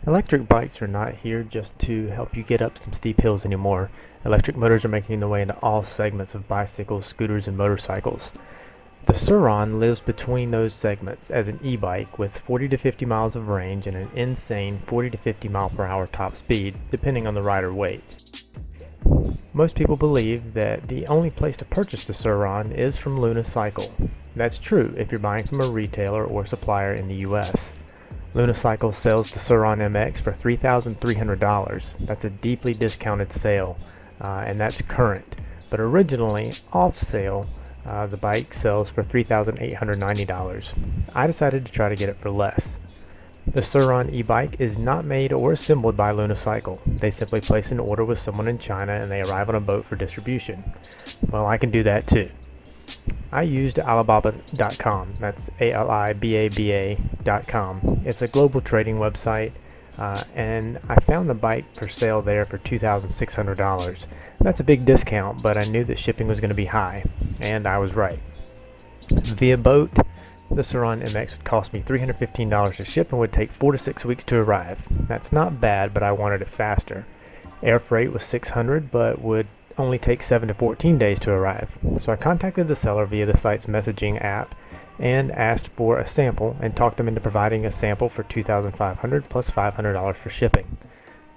Electric bikes are not here just to help you get up some steep hills anymore. Electric motors are making their way into all segments of bicycles, scooters, and motorcycles. The SurRon lives between those segments as an e-bike with 40 to 50 miles of range and an insane 40 to 50 mile per hour top speed, depending on the rider weight. Most people believe that the only place to purchase the SurRon is from Luna Cycle. That's true if you're buying from a retailer or supplier in the US. Luna sells the SurRon MX for $3,300. That's a deeply discounted sale, and that's current. But originally, off sale, the bike sells for $3,890. I decided to try to get it for less. The SurRon e-bike is not made or assembled by Luna. They simply place an order with someone in China and they arrive on a boat for distribution. Well, I can do that too. I used Alibaba.com. That's Alibaba.com. It's a global trading website, and I found the bike for sale there for $2,600. That's a big discount, but I knew that shipping was going to be high, and I was right. Via boat, the SurRon MX would cost me $315 to ship and would take 4 to 6 weeks to arrive. That's not bad, but I wanted it faster. Air freight was $600, but would only take 7 to 14 days to arrive. So I contacted the seller via the site's messaging app and asked for a sample and talked them into providing a sample for $2,500 plus $500 for shipping.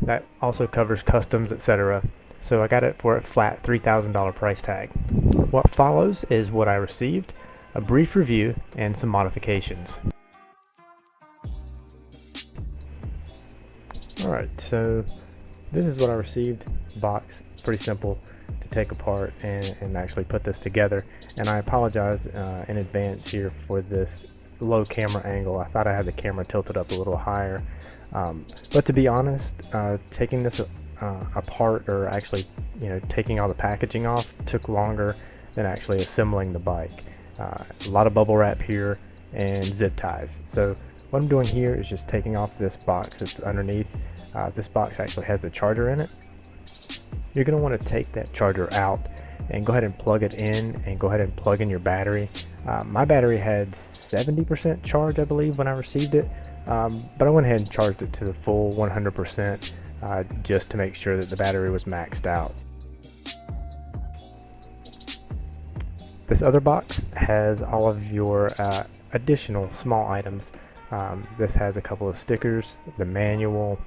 That also covers customs, etc. So I got it for a flat $3,000 price tag. What follows is what I received, a brief review, and some modifications. Alright, so this is what I received. Box, pretty simple to take apart and actually put this together, and I apologize in advance here for this low camera angle. I thought I had the camera tilted up a little higher, but to be honest, taking this apart, or actually taking all the packaging off, took longer than actually assembling the bike. A lot of bubble wrap here and zip ties. So what I'm doing here is just taking off this box that's underneath. This box actually has the charger in it. You're going to want to take that charger out and go ahead and plug it in, and go ahead and plug in your battery. My battery had 70% charge, I believe, when I received it, but I went ahead and charged it to the full 100% just to make sure that the battery was maxed out. This other box has all of your additional small items. This has a couple of stickers, the manual.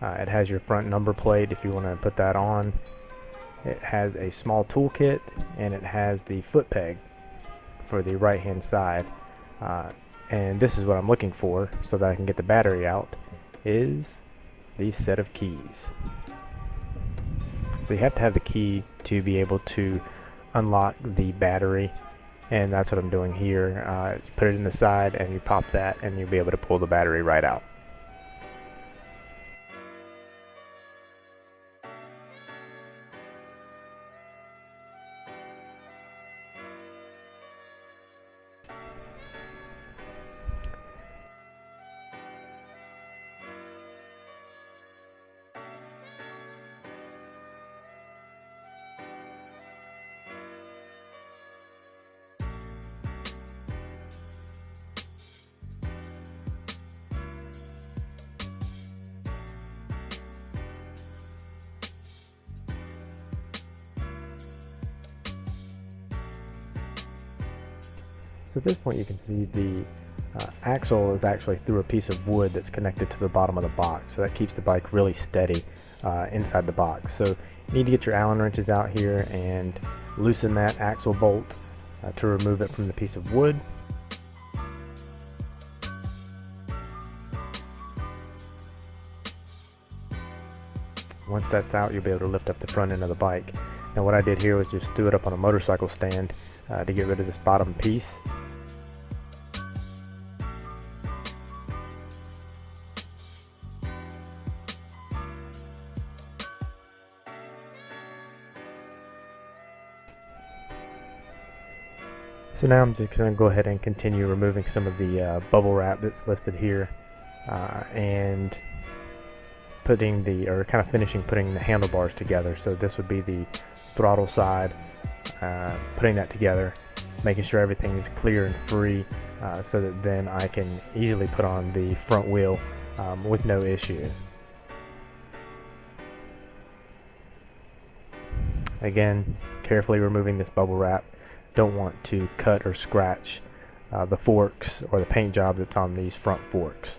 It has your front number plate if you want to put that on. It has a small toolkit, and it has the foot peg for the right hand side. And this is what I'm looking for so that I can get the battery out, is the set of keys. So you have to have the key to be able to unlock the battery, and that's what I'm doing here. You put it in the side and you pop that, and you'll be able to pull the battery right out. So at this point you can see the axle is actually through a piece of wood that's connected to the bottom of the box, so that keeps the bike really steady inside the box. So you need to get your Allen wrenches out here and loosen that axle bolt to remove it from the piece of wood. Once that's out, you'll be able to lift up the front end of the bike. Now what I did here was just threw it up on a motorcycle stand to get rid of this bottom piece. So now I'm just going to go ahead and continue removing some of the bubble wrap that's listed here, and finishing putting the handlebars together. So this would be the throttle side, putting that together, making sure everything is clear and free, so that then I can easily put on the front wheel with no issue. Again, carefully removing this bubble wrap. Don't want to cut or scratch the forks or the paint job that's on these front forks.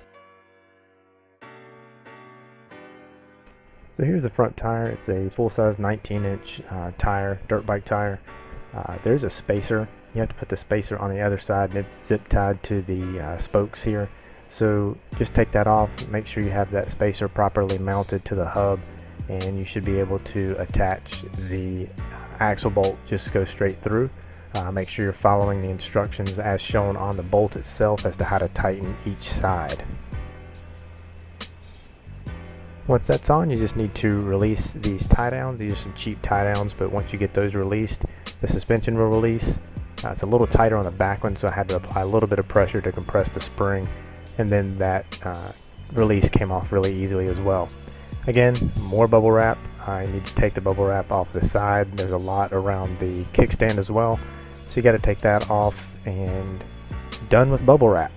So here's the front tire. It's a full-size 19-inch tire, dirt bike tire. There's a spacer. You have to put the spacer on the other side, and it's zip tied to the spokes here. So just take that off. Make sure you have that spacer properly mounted to the hub, and you should be able to attach the axle bolt. Just go straight through. Make sure you're following the instructions as shown on the bolt itself as to how to tighten each side. Once that's on, you just need to release these tie downs. These are some cheap tie downs, but once you get those released, the suspension will release. It's a little tighter on the back one, so I had to apply a little bit of pressure to compress the spring, and then that release came off really easily as well. Again, more bubble wrap. I need to take the bubble wrap off the side. There's a lot around the kickstand as well, so you got to take that off, and done with bubble wrap.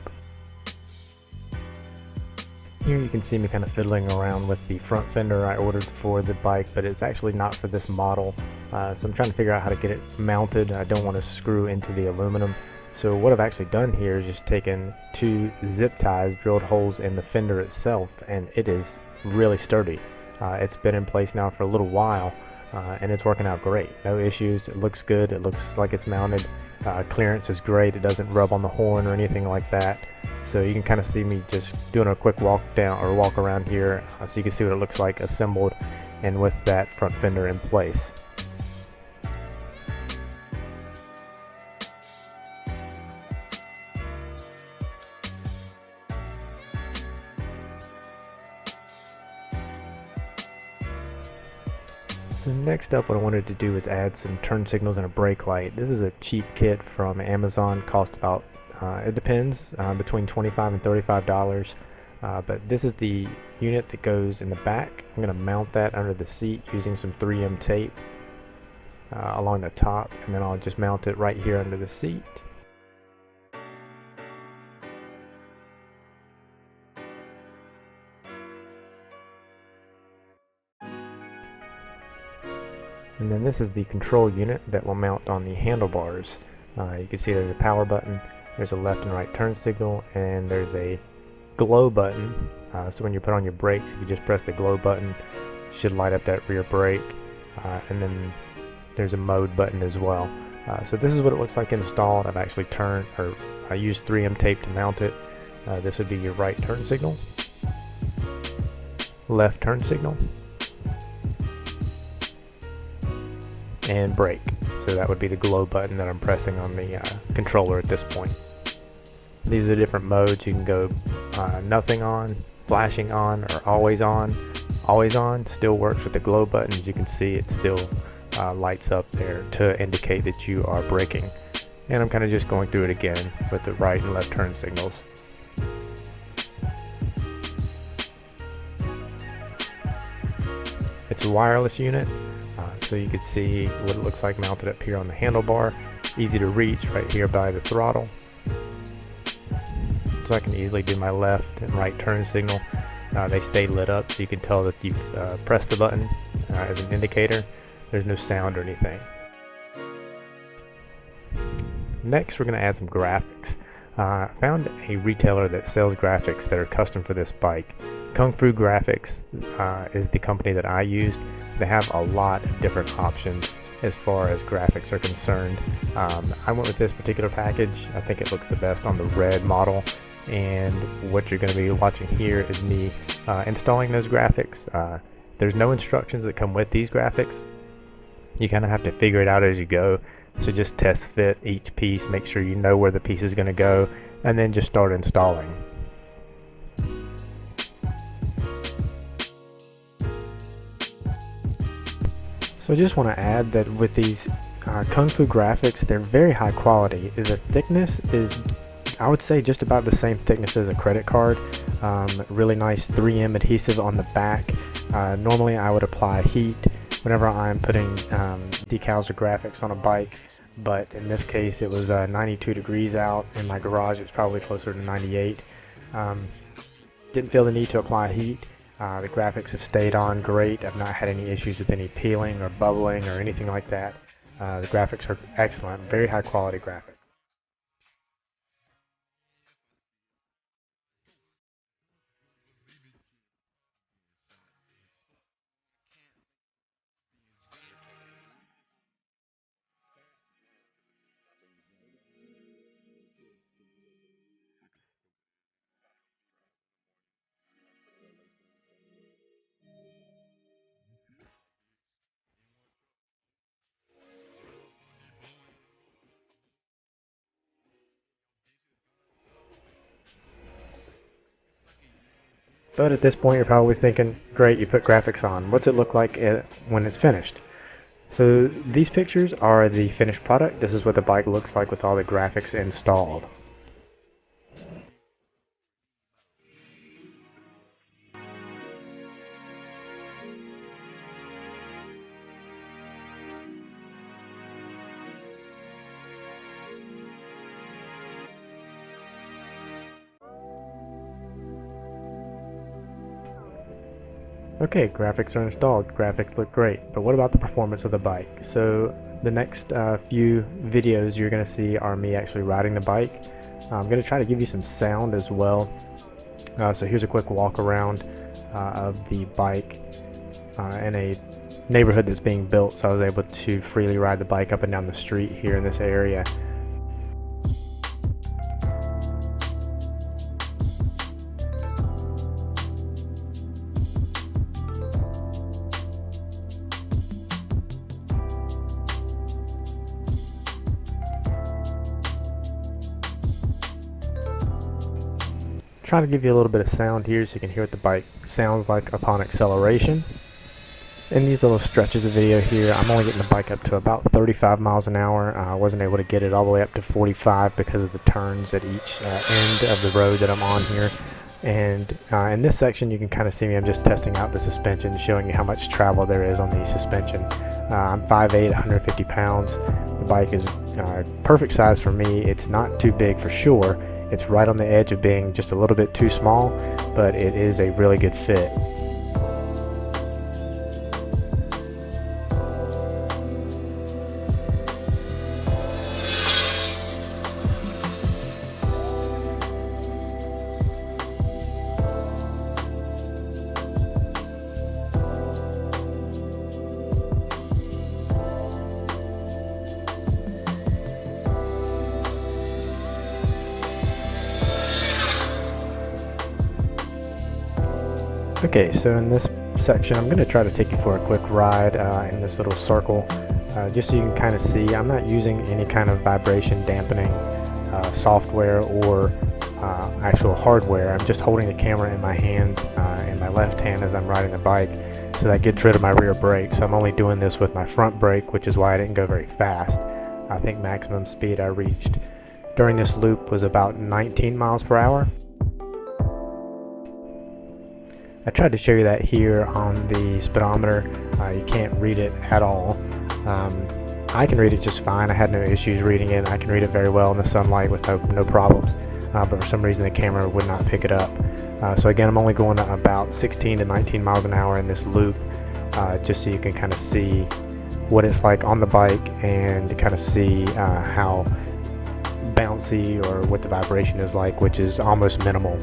Here you can see me kind of fiddling around with the front fender I ordered for the bike, but it's actually not for this model. So I'm trying to figure out how to get it mounted. I don't want to screw into the aluminum. So what I've actually done here is just taken 2 zip ties, drilled holes in the fender itself, and it is really sturdy. It's been in place now for a little while, and it's working out great. No issues. It looks good. It looks like it's mounted. Clearance is great. It doesn't rub on the horn or anything like that. So you can kind of see me just doing a quick walk around here, so you can see what it looks like assembled and with that front fender in place. So next up, what I wanted to do is add some turn signals and a brake light. This is a cheap kit from Amazon, cost about it depends, between $25 and $35, but this is the unit that goes in the back. I'm going to mount that under the seat using some 3M tape along the top, and then I'll just mount it right here under the seat. And then this is the control unit that will mount on the handlebars. You can see there's a power button, there's a left and right turn signal, and there's a glow button. So when you put on your brakes, if you just press the glow button, it should light up that rear brake. And then there's a mode button as well. So this is what it looks like installed. I've actually I used 3M tape to mount it. This would be your right turn signal, left turn signal, and brake. So that would be the glow button that I'm pressing on the controller at this point. These are different modes. You can go nothing on, flashing on, or always on. Always on still works with the glow button. As you can see, it still lights up there to indicate that you are braking. And I'm kind of just going through it again with the right and left turn signals. It's a wireless unit. So you can see what it looks like mounted up here on the handlebar. Easy to reach right here by the throttle. So I can easily do my left and right turn signal. They stay lit up, so you can tell that you've pressed the button as an indicator. There's no sound or anything. Next, we're going to add some graphics. I found a retailer that sells graphics that are custom for this bike. Kung Fu Graphics is the company that I used. They have a lot of different options as far as graphics are concerned. I went with this particular package. I think it looks the best on the red model, and what you're going to be watching here is me installing those graphics. There's no instructions that come with these graphics. You kind of have to figure it out as you go. So just test fit each piece, make sure you know where the piece is going to go, and then just start installing. So I just want to add that with these Kung Fu graphics, they're very high quality. The thickness is, I would say, just about the same thickness as a credit card. Really nice 3M adhesive on the back. Normally I would apply heat whenever I'm putting decals or graphics on a bike, but in this case it was 92 degrees out. In my garage it's probably closer to 98. Didn't feel the need to apply heat. The graphics have stayed on great. I've not had any issues with any peeling or bubbling or anything like that. The graphics are excellent, very high quality graphics. But at this point, you're probably thinking, great, you put graphics on. What's it look like when it's finished? So these pictures are the finished product. This is what the bike looks like with all the graphics installed. Okay, graphics are installed. Graphics look great, but what about the performance of the bike? So the next few videos you're going to see are me actually riding the bike. I'm going to try to give you some sound as well. So here's a quick walk around of the bike in a neighborhood that's being built, so I was able to freely ride the bike up and down the street here in this area. Trying to give you a little bit of sound here so you can hear what the bike sounds like upon acceleration. In these little stretches of video here, I'm only getting the bike up to about 35 miles an hour. I wasn't able to get it all the way up to 45 because of the turns at each end of the road that I'm on here. And in this section you can kind of see me, I'm just testing out the suspension, showing you how much travel there is on the suspension. I'm 5'8", 150 pounds. The bike is perfect size for me. It's not too big for sure. It's right on the edge of being just a little bit too small, but it is a really good fit. Okay, so in this section I'm going to try to take you for a quick ride in this little circle, just so you can kind of see. I'm not using any kind of vibration dampening software or actual hardware. I'm just holding the camera in my hand, in my left hand as I'm riding the bike, so that gets rid of my rear brake. So I'm only doing this with my front brake, which is why I didn't go very fast. I think maximum speed I reached during this loop was about 19 miles per hour. I tried to show you that here on the speedometer. You can't read it at all. I can read it just fine. I had no issues reading it. I can read it very well in the sunlight with no problems. But for some reason the camera would not pick it up. So again, I'm only going about 16 to 19 miles an hour in this loop, just so you can kind of see what it's like on the bike and kind of see how bouncy or what the vibration is like, which is almost minimal.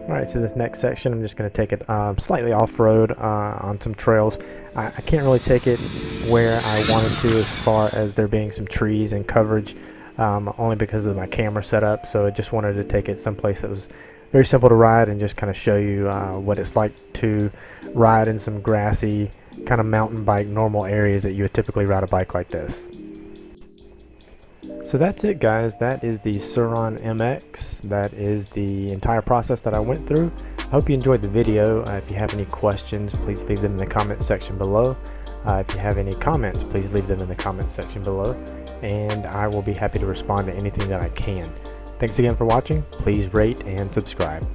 Alright, so this next section I'm just going to take it slightly off-road on some trails. I can't really take it where I wanted to as far as there being some trees and coverage. only because of my camera setup. So I just wanted to take it someplace that was very simple to ride and just kind of show you what it's like to ride in some grassy kind of mountain bike normal areas that you would typically ride a bike like this. So that's it, guys. That is the SurRon MX. That is the entire process that I went through. I hope you enjoyed the video. If you have any questions, please leave them in the comment section below. If you have any comments, please leave them in the comment section below, and I will be happy to respond to anything that I can. Thanks again for watching. Please rate and subscribe.